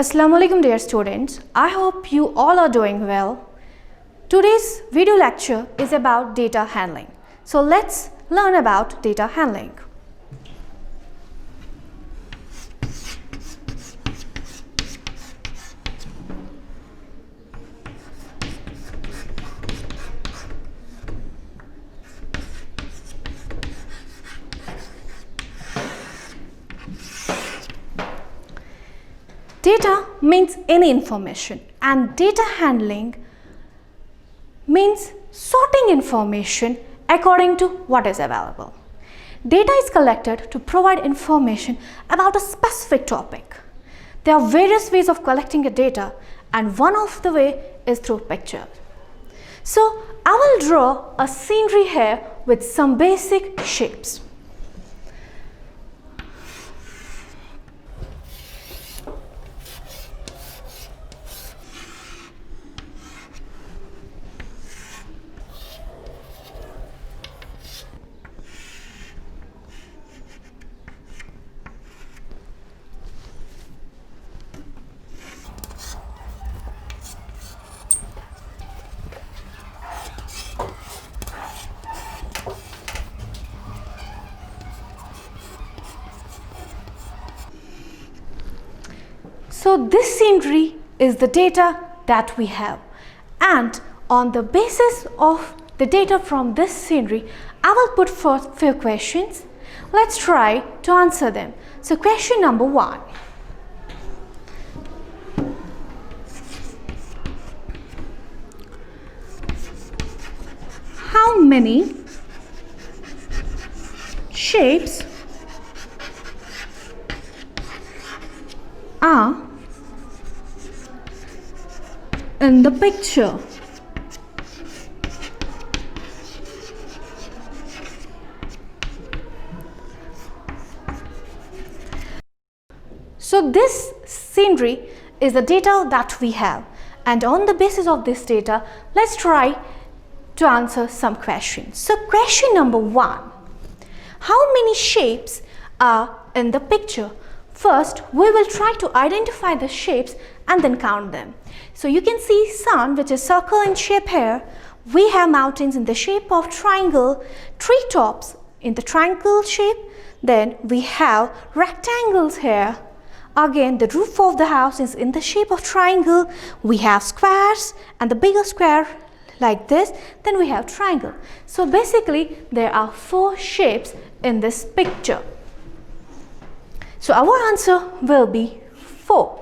Assalamu alaikum dear students. I hope you all are doing well. Today's video lecture is about data handling. So let's learn about data handling. Data means any information, and data handling means sorting information according to what is available. Data is collected to provide information about a specific topic. There are various ways of collecting a data, and one of the way is through pictures. So I will draw a scenery here with some basic shapes. So this scenery is the data that we have, and on the basis of the data from this scenery, I will put forth few questions. Let's try to answer them. So question number 1. How many shapes are in the picture? So this scenery is the data that we have, and on the basis of this data, let's try to answer some questions. So question number 1. How many shapes are in the picture? First, we will try to identify the shapes and then count them. So you can see sun, which is circle in shape here. We have mountains in the shape of triangle, treetops in the triangle shape. Then we have rectangles here. Again, the roof of the house is in the shape of triangle. We have squares, and the bigger square like this. Then we have triangle. So basically, there are 4 shapes in this picture. So our answer will be 4.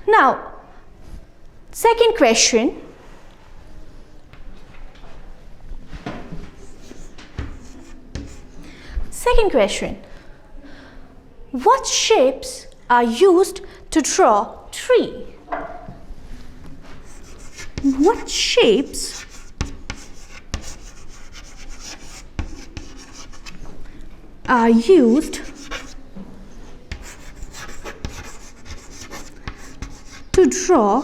Now, second question. Second question. What shapes are used to draw tree? What shapes are used to draw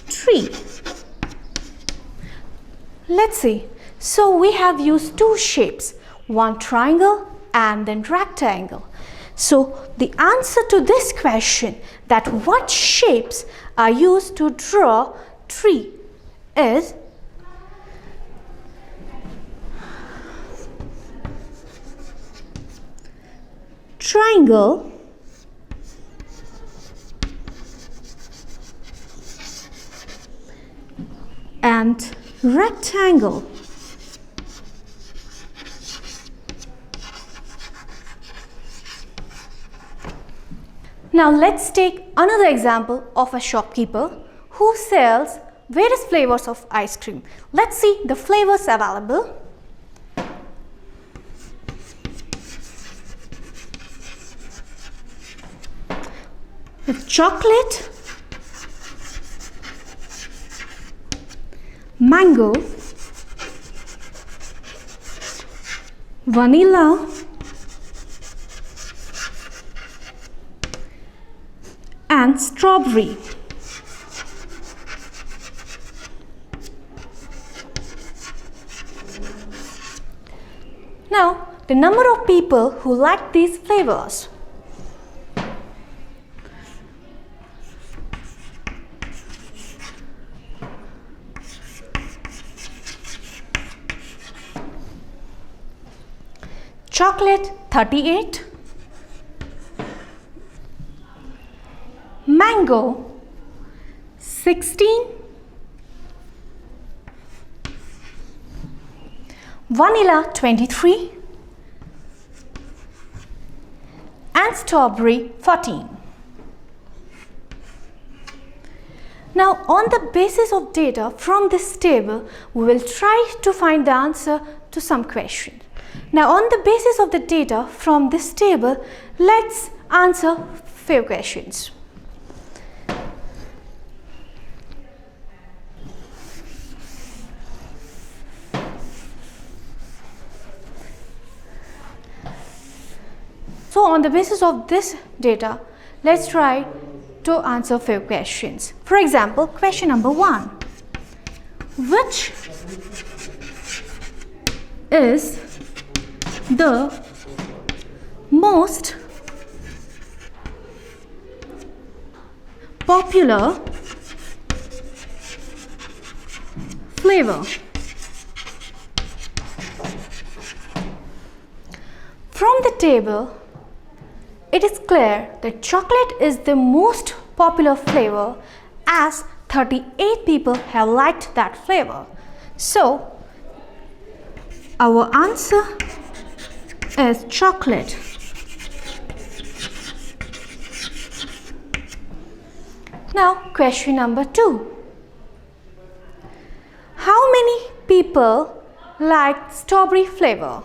tree? Let's see. So we have used 2 shapes, one triangle and then rectangle. So the answer to this question, that what shapes are used to draw tree, is triangle and rectangle. Now let's take another example of a shopkeeper who sells various flavors of ice cream. Let's see the flavors available. With chocolate, mango, vanilla, and strawberry. Now the number of people who like these flavors. Chocolate 38, mango 16, vanilla 23, and strawberry 14. Now, on the basis of data from this table, we will try to find the answer to some questions. Now, on the basis of the data from this table, let's answer few questions. So, on the basis of this data, let's try to answer few questions. For example, question number 1. Which is the most popular flavor? From the table, it is clear that chocolate is the most popular flavor as 38 people have liked that flavor. So, our answer is chocolate. Now, question number 2. How many people like strawberry flavor?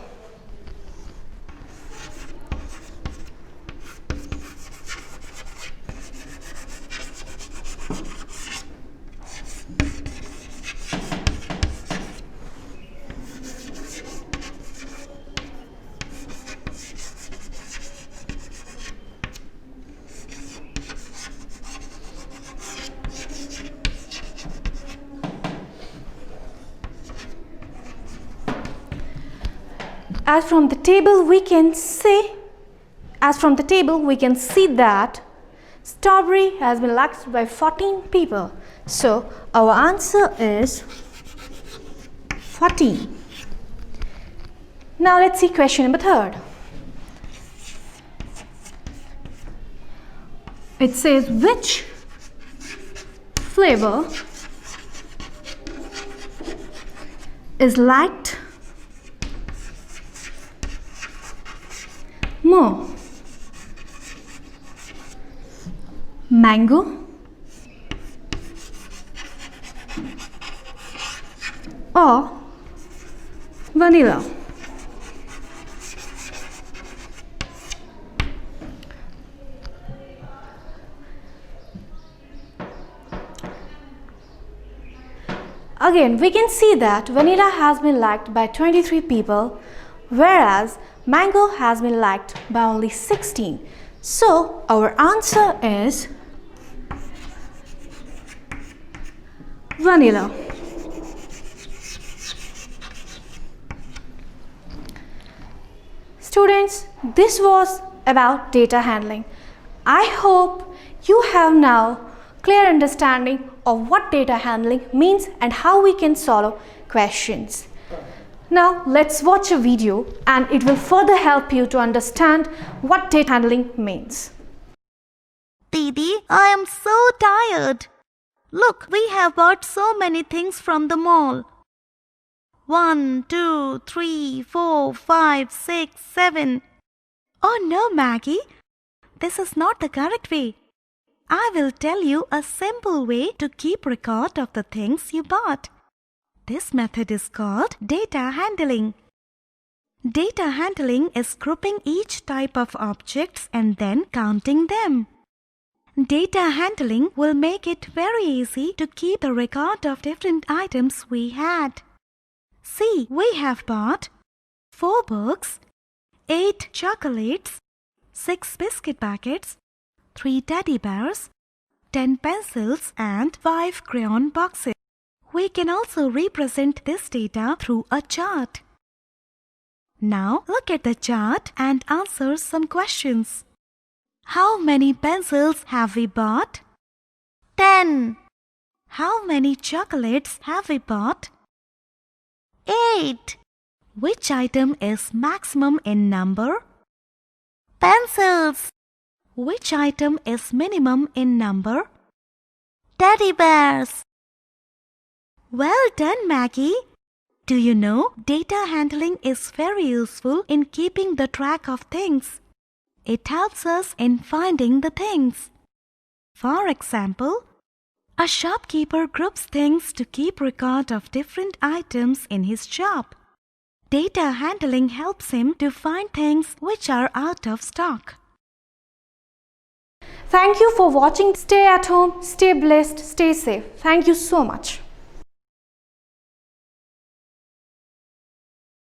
As from the table we can see that strawberry has been liked by 14 people. So our answer is 14. Now let's see question number 3. It says which flavor is liked more? Mango or vanilla? Again, we can see that vanilla has been liked by 23 people, whereas mango has been liked by only 16. So, our answer is vanilla. Students, this was about data handling. I hope you have now clear understanding of what data handling means and how we can solve questions. Now let's watch a video and it will further help you to understand what data handling means. Didi, I am so tired. Look, we have bought so many things from the mall. 1, 2, 3, 4, 5, 6, 7. Oh no, Maggie. This is not the correct way. I will tell you a simple way to keep record of the things you bought. This method is called data handling. Data handling is grouping each type of objects and then counting them. Data handling will make it very easy to keep the record of different items we had. See, we have bought 4 books, 8 chocolates, 6 biscuit packets, 3 teddy bears, 10 pencils and 5 crayon boxes. We can also represent this data through a chart. Now look at the chart and answer some questions. How many pencils have we bought? 10. How many chocolates have we bought? 8. Which item is maximum in number? Pencils. Which item is minimum in number? Teddy bears. Well done, Maggie. Do you know data handling is very useful in keeping the track of things. It helps us in finding the things. For example, a shopkeeper groups things to keep record of different items in his shop. Data handling helps him to find things which are out of stock. Thank you for watching. Stay at home, stay blessed, stay safe. Thank you so much.